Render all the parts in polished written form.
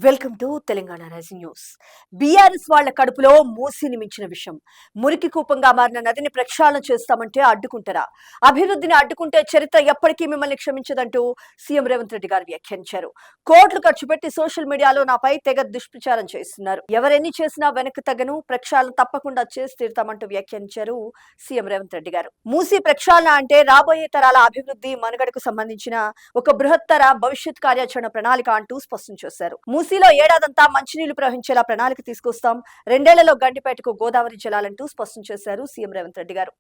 Welcome to Telangana rising news. BRS వాళ్ల కడుపులో మూసిని మించిన విషయం. మురికి కూపంగా మారిన నదిని ప్రక్షాళన చేస్తామంటే అడ్డుకుంటారా? అభివృద్ధిని అడ్డుకుంటే చరిత్ర ఎప్పటికీ మిమ్మల్ని క్షమించదంటూ సీఎం రేవంత్ రెడ్డి గారు వ్యాఖ్యానించారు. కోట్లు ఖర్చు పెట్టి సోషల్ మీడియాలో నాపై తెగ దుష్ప్రచారం చేస్తున్నారు. ఎవరెన్ని చేసినా వెనక్కి తగ్గను, ప్రక్షాళన తప్పకుండా చేసి తీరుతామంటూ వ్యాఖ్యానించారు సీఎం రేవంత్ రెడ్డి గారు. మూసి ప్రక్షాళన అంటే రాబోయే తరాల అభివృద్ధి మనుగడకు సంబంధించిన ఒక బృహత్తర భవిష్యత్ కార్యాచరణ ప్రణాళిక అంటూ స్పష్టం చేశారు. మూసీలో ఏడాదంతా మంచినీళ్లు ప్రవహించేలా ప్రణాళిక తీసుకొస్తాం, 2 ఏళ్లలో గండిపేటకు గోదావరి జలాలంటూ స్పష్టం చేశారు సీఎం రేవంత్ రెడ్డి గారు.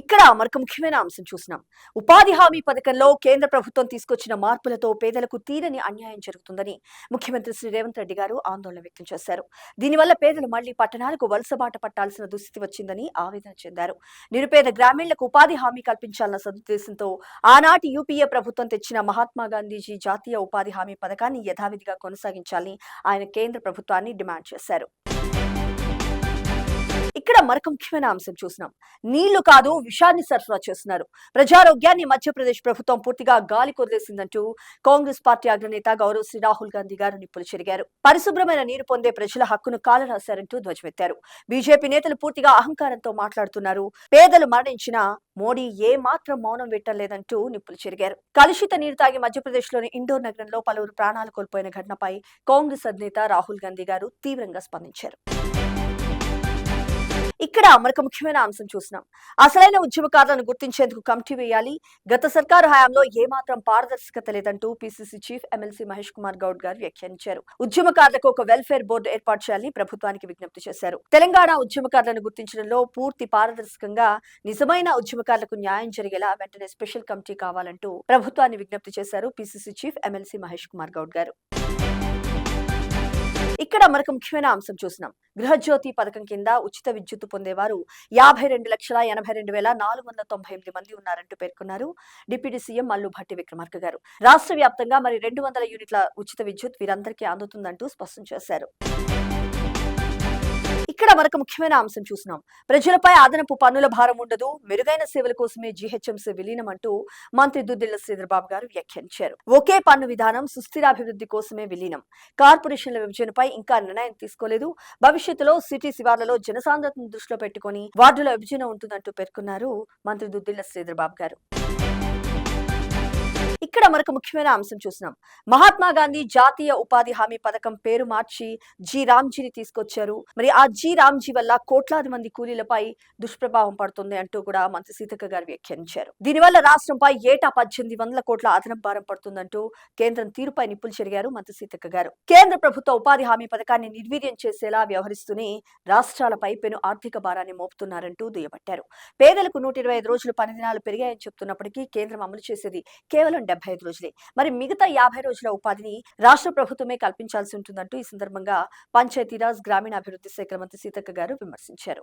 ఇక్కడ మరొక ముఖ్యమైన అంశం చూసినాం. ఉపాధి హామీ పథకంలో కేంద్ర ప్రభుత్వం తీసుకొచ్చిన మార్పులతో పేదలకు తీరని అన్యాయం జరుగుతుందని ముఖ్యమంత్రి శ్రీ రేవంత్ రెడ్డి గారు ఆందోళన వ్యక్తం చేశారు. దీనివల్ల పేదలు మళ్లీ పట్టణాలకు వలసబాట పట్టాల్సిన దుస్థితి వచ్చిందని ఆవేదన చెందారు. నిరుపేద గ్రామీణులకు ఉపాధి హామీ కల్పించాలన్న సదుద్దేశంతో ఆనాటి యూపీఏ ప్రభుత్వం తెచ్చిన మహాత్మా గాంధీజీ జాతీయ ఉపాధి హామీ పథకాన్ని యథావిధిగా కొనసాగించాలని ఆయన కేంద్ర ప్రభుత్వాన్ని డిమాండ్ చేశారు. ఇక్కడ మరొక ముఖ్యమైన అంశం చూసినాం. నీళ్లు కాదు విషాన్ని సరఫరా చేస్తున్నారు. ప్రజారోగ్యాన్ని మధ్యప్రదేశ్ ప్రభుత్వం పూర్తిగా గాలి కొదిలేసిందంటూ కాంగ్రెస్ పార్టీ అగ్రనేత గౌరవ్ శ్రీ రాహుల్ గాంధీ గారు నిప్పులు చెరిగారు. పరిశుభ్రమైన నీరు పొందే ప్రజల హక్కును కాలరాశారంటూ ధ్వజమెత్తారు. బీజేపీ నేతలు పూర్తిగా అహంకారంతో మాట్లాడుతున్నారు. పేదలు మరణించినా మోడీ ఏ మాత్రం మౌనం పెట్టలేదంటూ నిప్పులు చెరిగారు. కలుషిత నీరు తాగి మధ్యప్రదేశ్ లోని ఇండోర్ నగరంలో పలువురు ప్రాణాలు కోల్పోయిన ఘటనపై కాంగ్రెస్ అధినేత రాహుల్ గాంధీ గారు తీవ్రంగా స్పందించారు. ఇక్కడ మరొక ముఖ్యమైన అంశం చూసినాం. అసలైన ఉద్యమకారులను గుర్తించేందుకు కమిటీ వేయాలి. గత సర్కారు హయాంలో ఏమాత్రం పారదర్శకత లేదంటూ PCC chief MLC Mahesh Kumar Goud గారు వ్యాఖ్యానించారు. ఉద్యమకారులకు ఒక వెల్ఫేర్ బోర్డు ఏర్పాటు చేయాలని ప్రభుత్వానికి విజ్ఞప్తి చేశారు. తెలంగాణ ఉద్యమకారులను గుర్తించడంలో పూర్తి పారదర్శకంగా నిజమైన ఉద్యమకారులకు న్యాయం జరిగేలా వెంటనే స్పెషల్ కమిటీ కావాలంటూ ప్రభుత్వాన్ని విజ్ఞప్తి చేశారు PCC chief MLC Mahesh Kumar Goud గారు. ఇక్కడ మరొక ముఖ్యమైన అంశం చూసినాం. గృహజ్యోతి పథకం కింద ఉచిత విద్యుత్ పొందేవారు 52,82,498 మంది ఉన్నారంటూ పేర్కొన్నారు డిప్యూటీ సీఎం మల్లు భట్టి విక్రమార్క గారు. రాష్ట్ర వ్యాప్తంగా మరి 200 యూనిట్ల ఉచిత విద్యుత్ వీరందరికీ అందుతుందంటూ స్పష్టం చేశారు. ఇక్కడ మరొక ముఖ్యమైన అంశం చూసినాం. ప్రజలపై అదనపు పన్నుల భారం ఉండదు, మెరుగైన సేవల కోసమే జీహెచ్ఎంసీ విలీనం అంటూ మంత్రి దుద్దిళ్ల శ్రీధర్బాబు గారు వ్యాఖ్యానించారు. ఒకే పన్ను విధానం, సుస్థిరాభివృద్ధి కోసమే విలీనం. కార్పొరేషన్ల విభజనపై ఇంకా నిర్ణయం తీసుకోలేదు. భవిష్యత్తులో సిటీ శివార్లలో జనసాంద్రతను దృష్టిలో పెట్టుకుని వార్డుల విభజన ఉంటుందంటూ పేర్కొన్నారు మంత్రి దుద్దిళ్ల శ్రీధర్బాబు గారు. ఇక్కడ మరొక ముఖ్యమైన అంశం చూసినాం. మహాత్మా గాంధీ జాతీయ ఉపాధి హామీ పథకం పేరు మార్చి జి రామ్జీని తీసుకొచ్చారు. మరి ఆ జి రామ్జీ వల్ల కోట్లాది మంది కూలీలపై దుష్ప్రభావం పడుతుంది అంటూ కూడా మంత్రి సీతక్క గారు వ్యాఖ్యానించారు. దీనివల్ల రాష్ట్రంపై ఏటా 1800 కోట్ల అదనపు భారం పడుతుందంటూ కేంద్రం తీరుపై నిప్పులు చెరిగారు మంత్రి సీతక్క గారు. కేంద్ర ప్రభుత్వ ఉపాధి హామీ పథకాన్ని నిర్వీర్యం చేసేలా వ్యవహరిస్తూనే రాష్ట్రాలపై పెను ఆర్థిక భారాన్ని మోపుతున్నారంటూ దుయ్యబట్టారు. పేదలకు 125 రోజులు పని దినాలు పెరిగాయని చెప్తున్నప్పటికీ కేంద్రం అమలు చేసేది కేవలం 75 రోజులే. మరి మిగతా 50 రోజుల ఉపాధిని రాష్ట్ర ప్రభుత్వమే కల్పించాల్సి ఉంటుందంటూ ఈ సందర్భంగా పంచాయతీరాజ్ గ్రామీణాభివృద్ధి శాఖ మంత్రి సీతక్క గారు విమర్శించారు.